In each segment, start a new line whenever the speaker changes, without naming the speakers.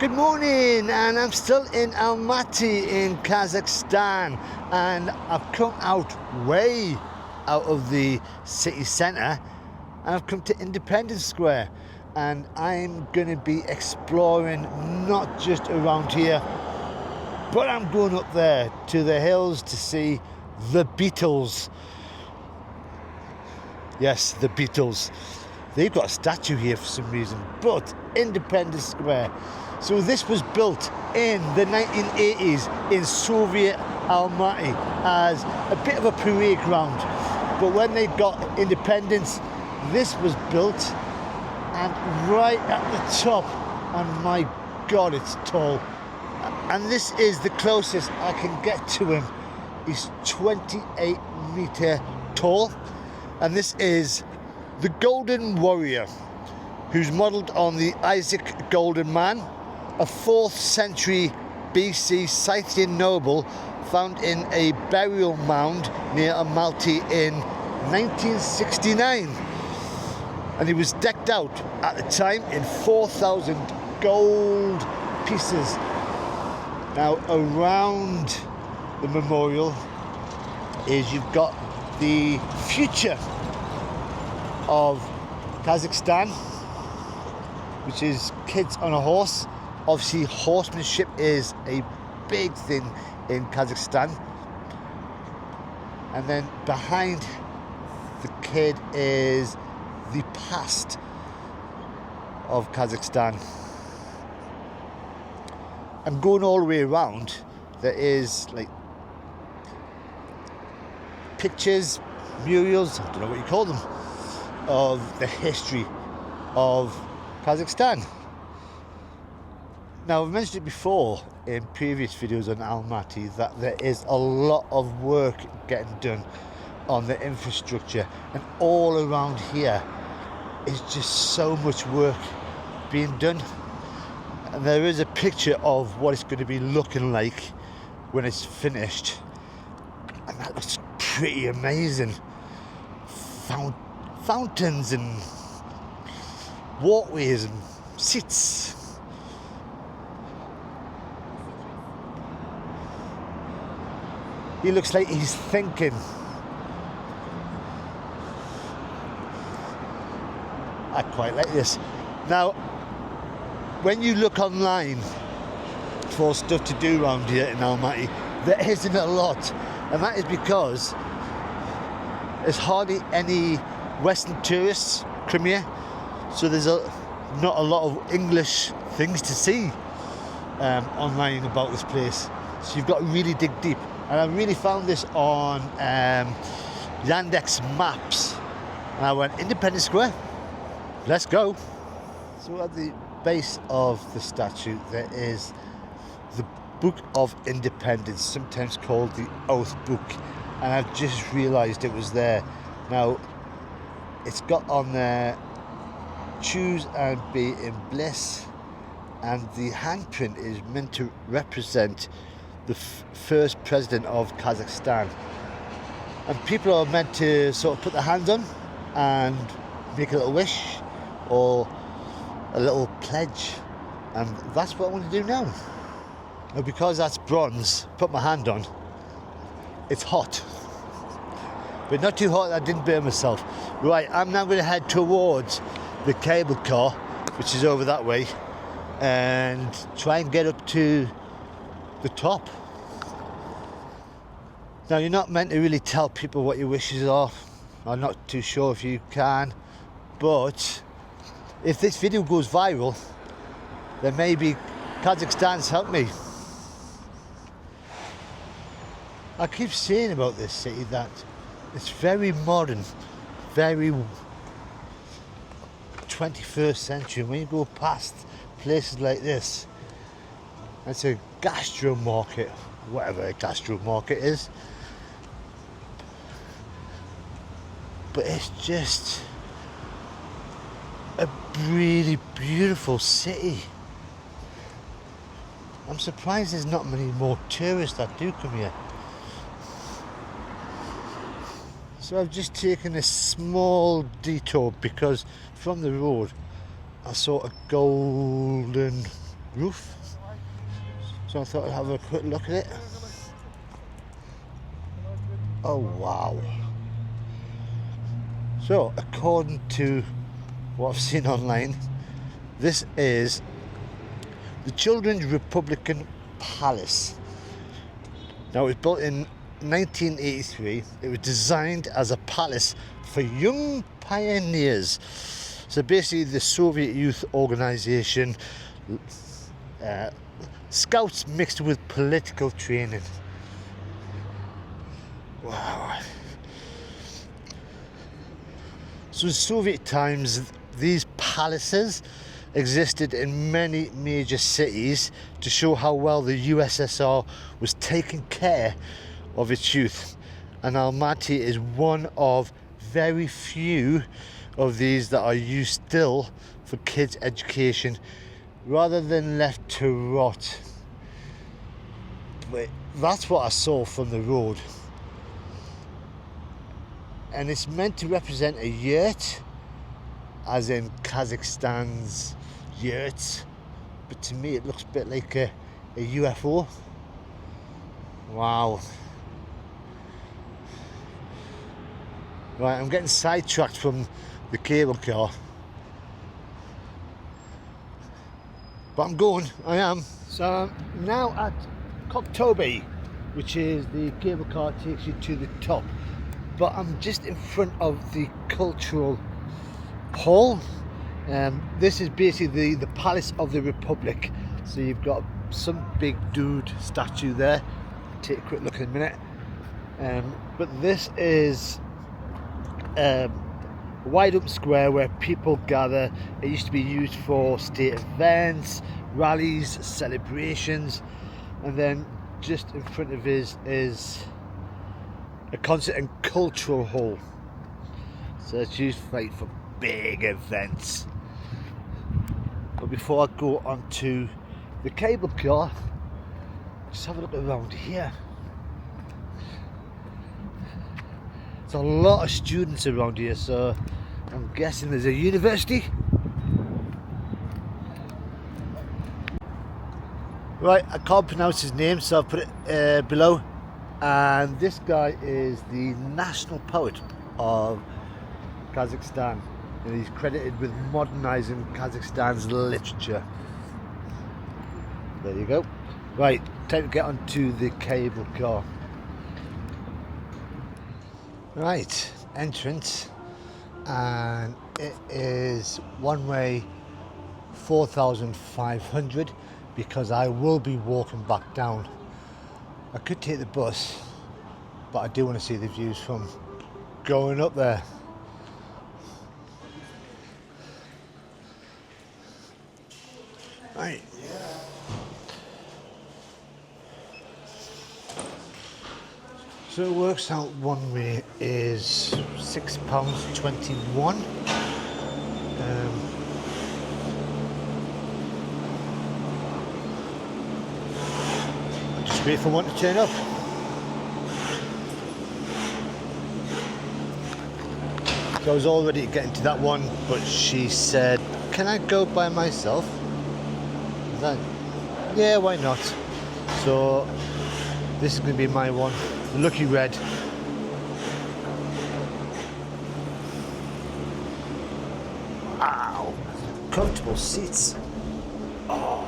Good morning, and I'm still in Almaty in Kazakhstan, and I've come out way out of the city centre and I've come to Independence Square, and I'm going to be exploring not just around here, but I'm going up there to the hills to see the Beatles. Yes, the Beatles. They've got a statue here for some reason, but Independence Square. So this was built in the 1980s in Soviet Almaty as a bit of a parade ground. But when they got independence, this was built, and right at the top, and my God, it's tall. And this is the closest I can get to him. He's 28 meter tall, and this is the Golden Warrior, who's modelled on the Isaac Golden Man, a 4th century BC Scythian noble found in a burial mound near Almaty in 1969. And he was decked out at the time in 4,000 gold pieces. Now around the memorial is you've got the future of Kazakhstan, which is kids on a horse. Obviously horsemanship is a big thing in Kazakhstan. And then behind the kid is the past of Kazakhstan. And going all the way around, there is like pictures, murals, I don't know what you call them, of the history of Kazakhstan. Now, I've mentioned it before in previous videos on Almaty that there is a lot of work getting done on the infrastructure, and all around here is just so much work being done. And there is a picture of what it's going to be looking like when it's finished, and that looks pretty amazing. Fountains and walkways and seats. He looks like he's thinking. I quite like this. Now, when you look online for stuff to do around here in Almaty, there isn't a lot, and that is because there's hardly any Western tourists come here, so there's not a lot of English things to see online about this place. So you've got to really dig deep. And I really found this on Yandex Maps, and I went, Independence Square, let's go. So at the base of the statue there is the Book of Independence, sometimes called the Oath Book, and I've just realised it was there. Now it's got on there, choose and be in bliss, and the handprint is meant to represent the first president of Kazakhstan, and people are meant to sort of put their hands on and make a little wish or a little pledge, and that's what I want to do now. Now, because that's bronze, put my hand on, it's hot, but not too hot that I didn't burn myself. Right, I'm now going to head towards the cable car, which is over that way, and try and get up to the top. Now, you're not meant to really tell people what your wishes are. I'm not too sure if you can, but if this video goes viral, then maybe Kazakhstan's helped me. I keep saying about this city that it's very modern, very 21st century. When you go past places like this, it's a gastro market, whatever a gastro market is, but it's just a really beautiful city. I'm surprised there's not many more tourists that do come here. So I've just taken a small detour because from the road I saw a golden roof. So I thought I'd have a quick look at it. Oh wow. So according to what I've seen online, this is the Children's Republican Palace. Now, it was built in 1983. It was designed as a palace for young pioneers. So basically the Soviet youth organization, scouts mixed with political training. Wow. So in Soviet times, these palaces existed in many major cities to show how well the USSR was taking care of its youth. And Almaty is one of very few of these that are used still for kids' education rather than left to rot. But that's what I saw from the road. And it's meant to represent a yurt, as in Kazakhstan's yurt, but to me it looks a bit like a UFO. Wow. Right, I'm getting sidetracked from the cable car, but I'm going, I am. So I'm now at Kok-Tobe, which is the cable car takes you to the top, but I'm just in front of the cultural hall. This is basically the Palace of the Republic. So you've got some big dude statue there. Take a quick look in a minute. But this is a wide open square where people gather. It used to be used for state events, rallies, celebrations, and then just in front of it is a concert and cultural hall. So it's used for big events. But before I go on to the cable car, just have a look around here. There's a lot of students around here, so I'm guessing there's a university. Right, I can't pronounce his name, so I'll put it below. And this guy is the national poet of Kazakhstan, and he's credited with modernising Kazakhstan's literature. There you go. Right, time to get onto the cable car. Right, entrance, and it is one way 4,500 because I will be walking back down. I could take the bus, but I do want to see the views from going up there. Right. So it works out one way is £6.21. I'll just wait for one to turn up. So I was all ready to get into that one, but she said, "Can I go by myself?" Then, yeah, why not? So this is going to be my one, the lucky red. Wow, comfortable seats. Oh.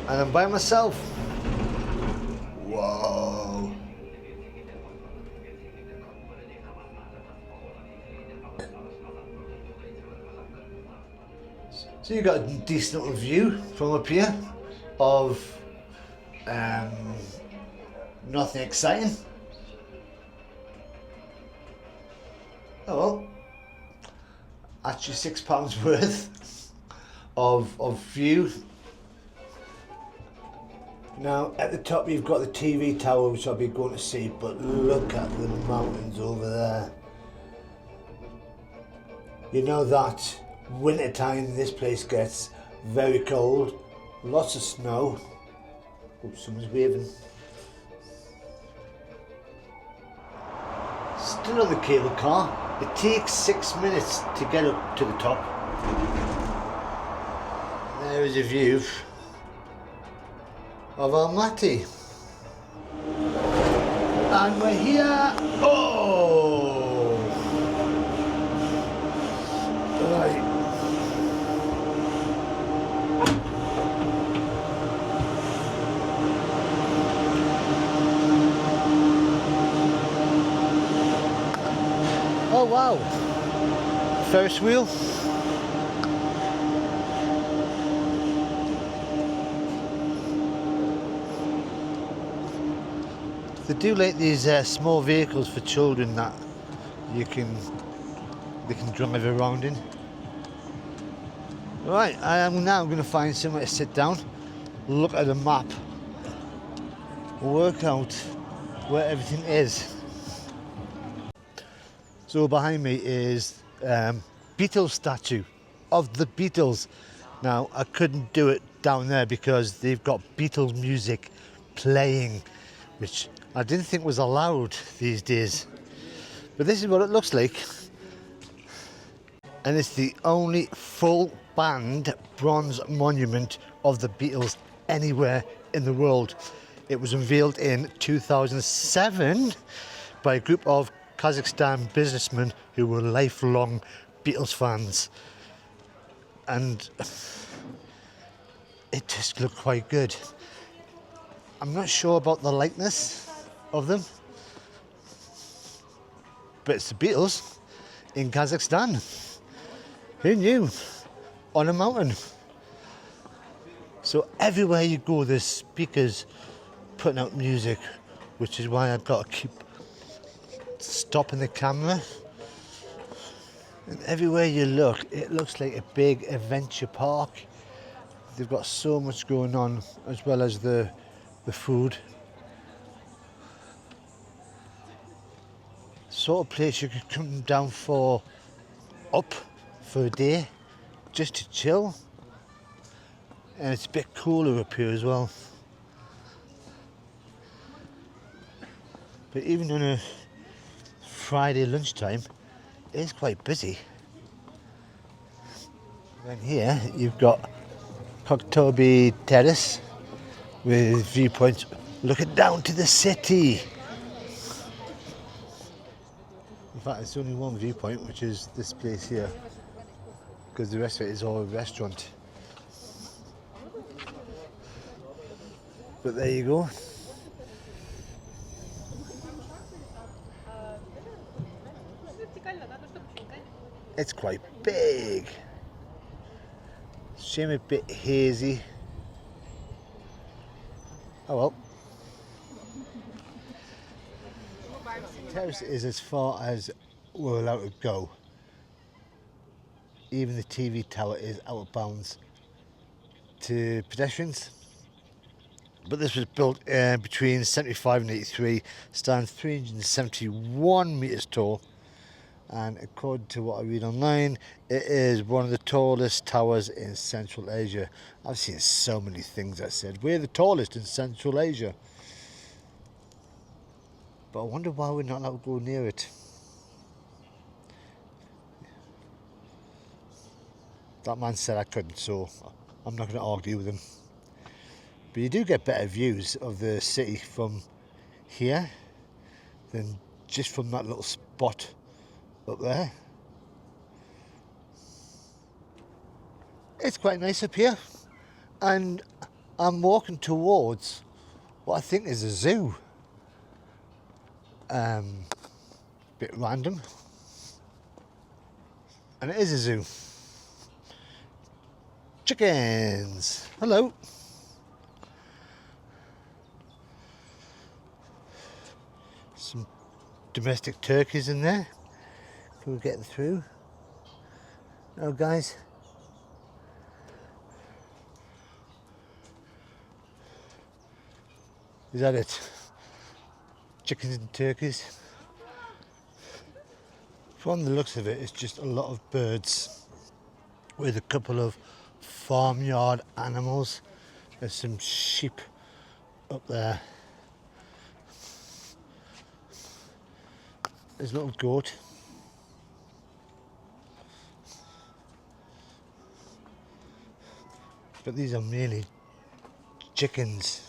And I'm by myself. Whoa. So you got a decent little view from up here of nothing exciting. Oh well, actually £6 worth of view. Now at the top you've got the TV tower, which I'll be going to see, but look at the mountains over there. You know that winter time this place gets very cold, lots of snow. Oh, someone's waving. Still on the cable car. It takes 6 minutes to get up to the top. There is a view of Almaty. And we're here. Oh! Right. Oh wow! Ferris wheel. They do like these small vehicles for children that they can drive around in. Right, I am now going to find somewhere to sit down, look at a map, work out where everything is. So behind me is Beatles statue of the Beatles. Now I couldn't do it down there because they've got Beatles music playing, which I didn't think was allowed these days. But this is what it looks like. And it's the only full band bronze monument of the Beatles anywhere in the world. It was unveiled in 2007 by a group of Kazakhstan businessmen who were lifelong Beatles fans. And it just looked quite good. I'm not sure about the likeness of them, but it's the Beatles in Kazakhstan. Who knew? On a mountain. So everywhere you go there's speakers putting out music, which is why I've got to keep stopping the camera. And everywhere you look, it looks like a big adventure park. They've got so much going on, as well as the food. Sort of place you could come down for a day, just to chill. And it's a bit cooler up here as well. But even on a Friday lunchtime, it's quite busy. And here you've got Kok-Tobe Terrace with viewpoints looking down to the city. In fact, it's only one viewpoint, which is this place here, because the rest of it is all a restaurant. But there you go. It's quite big. Shame a bit hazy. Oh well. The terrace is as far as we're allowed to go. Even the TV tower is out of bounds to pedestrians. But this was built between 75 and 83, stands 371 metres tall, and according to what I read online, it is one of the tallest towers in Central Asia. I've seen so many things that said we're the tallest in Central Asia, but I wonder why we're not allowed to go near it. That man said I couldn't, so I'm not going to argue with him. But you do get better views of the city from here than just from that little spot up there. It's quite nice up here, and I'm walking towards what I think is a zoo. Bit random, and it is a zoo. Chickens, hello. Some domestic turkeys in there. Can we get through? Oh, guys. Is that it? Chickens and turkeys. From the looks of it, it's just a lot of birds with a couple of farmyard animals. There's some sheep up there. There's a little goat. but these are mainly chickens.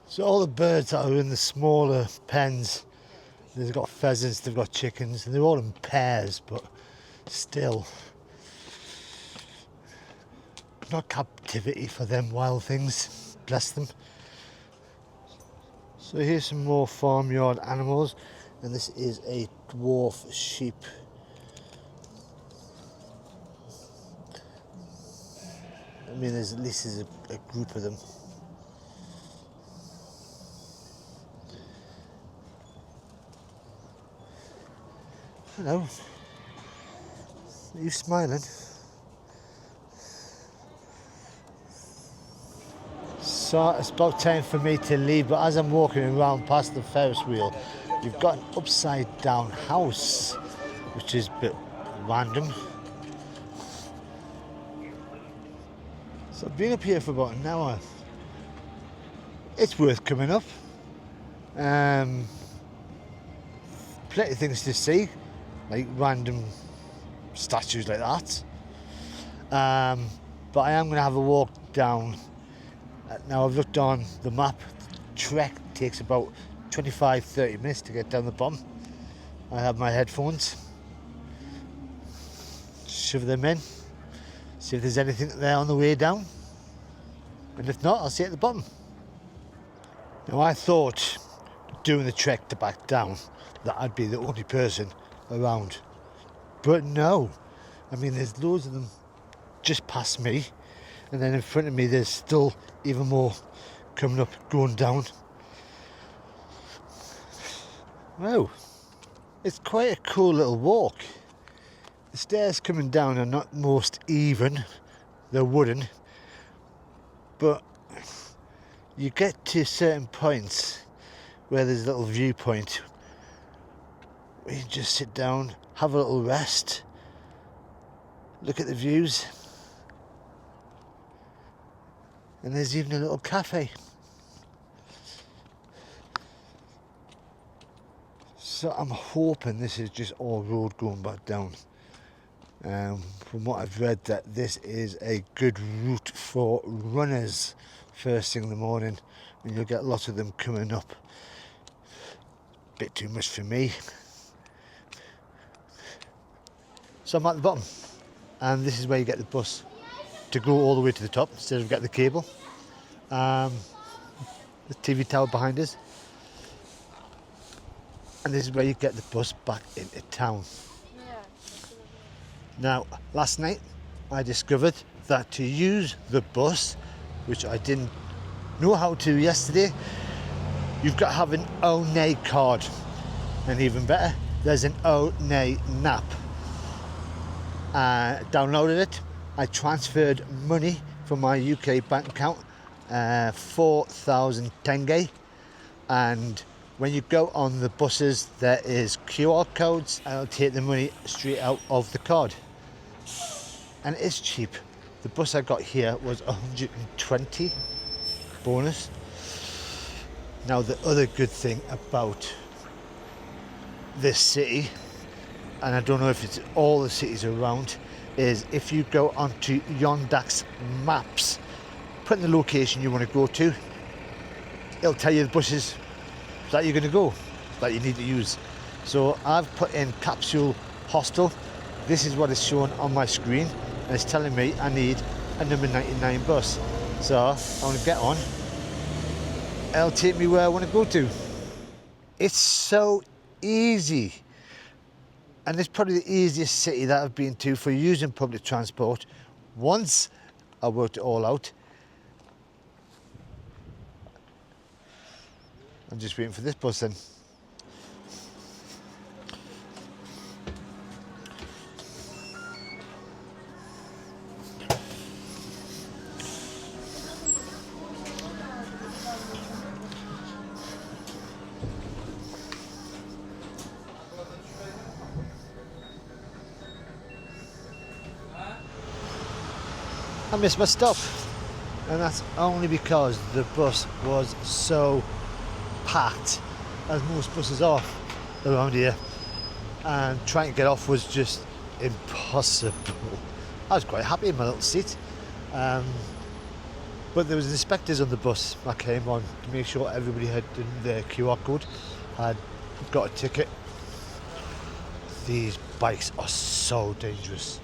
So all the birds that are in the smaller pens, they've got pheasants, they've got chickens, and they're all in pairs, but still not captivity for them wild things, bless them. So here's some more farmyard animals, and this is a dwarf sheep. I mean, there's at least a group of them. Hello. Are you smiling? So it's about time for me to leave, but as I'm walking around past the Ferris wheel, you've got an upside down house, which is a bit random. So I've been up here for about an hour. It's worth coming up. Plenty of things to see, like random statues like that. But I am going to have a walk down. Now I've looked on the map. The trek takes about 25-30 minutes to get down the bottom. I have my headphones. Shove them in. See if there's anything there on the way down. And if not, I'll see it at the bottom. Now I thought doing the trek to back down that I'd be the only person around. But no. I mean, there's loads of them just past me. And then in front of me there's still even more coming up, going down. Wow. It's quite a cool little walk. The stairs coming down are not most even. They're wooden. But you get to certain points where there's a little viewpoint where you can just sit down, have a little rest, look at the views. And there's even a little cafe. So I'm hoping this is just all road going back down. From what I've read, that this is a good route for runners first thing in the morning, and you'll get lots of them coming up. Bit too much for me. So I'm at the bottom, and this is where you get the bus to go all the way to the top instead of getting the cable. The TV tower behind us, and this is where you get the bus back into town. Now, last night I discovered that to use the bus, which I didn't know how to yesterday, you've got to have an Onai card, and even better, there's an Onai app. Downloaded it. I transferred money from my UK bank account, 4,000 tenge, and when you go on the buses there is QR codes, and I'll take the money straight out of the card. And it's cheap. The bus I got here was 120 bonus. Now the other good thing about this city, and I don't know if it's all the cities around, is if you go onto Yondak's maps, put in the location you want to go to, it'll tell you the buses that you're going to go, that you need to use. So I've put in Capsule Hostel. This is what is shown on my screen, and it's telling me I need a number 99 bus. So I want to get on. It'll take me where I want to go to. It's so easy. And it's probably the easiest city that I've been to for using public transport. Once I worked it all out. I'm just waiting for this bus then. I missed my stop, and that's only because the bus was so packed, as most buses are around here, and trying to get off was just impossible. I was quite happy in my little seat. But there was inspectors on the bus that came on to make sure everybody had done their QR code, had got a ticket. These bikes are so dangerous.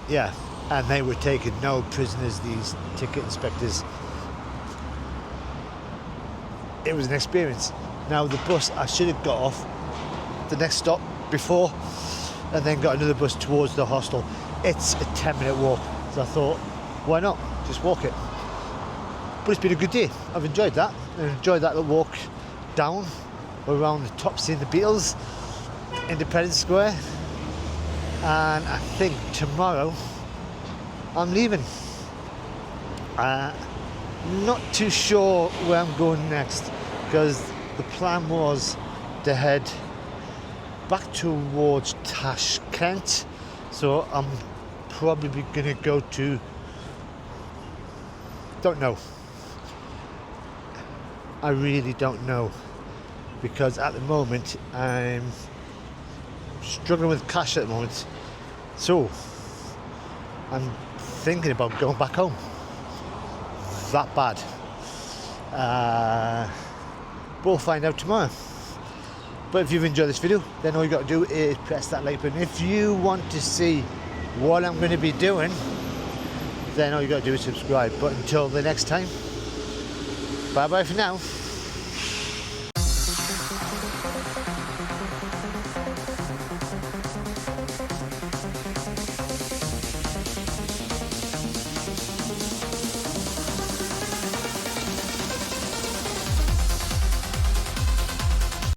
Yeah, and they were taking no prisoners, these ticket inspectors. It was an experience. Now the bus, I should have got off the next stop before and then got another bus towards the hostel. It's a 10-minute walk, so I thought, why not? Just walk it. But it's been a good day. I've enjoyed that. I've enjoyed that little walk down around the top, seeing the Beatles, Independence Square. And I think tomorrow I'm leaving. Not too sure where I'm going next, because the plan was to head back towards Tashkent. So I'm probably going to go to, don't know. I really don't know, because at the moment I'm struggling with cash at the moment. So I'm thinking about going back home. That bad. But we'll find out tomorrow. But if you've enjoyed this video, then all you got to do is press that like button. If you want to see what I'm going to be doing, then all you got to do is subscribe. But until the next time, bye bye for now.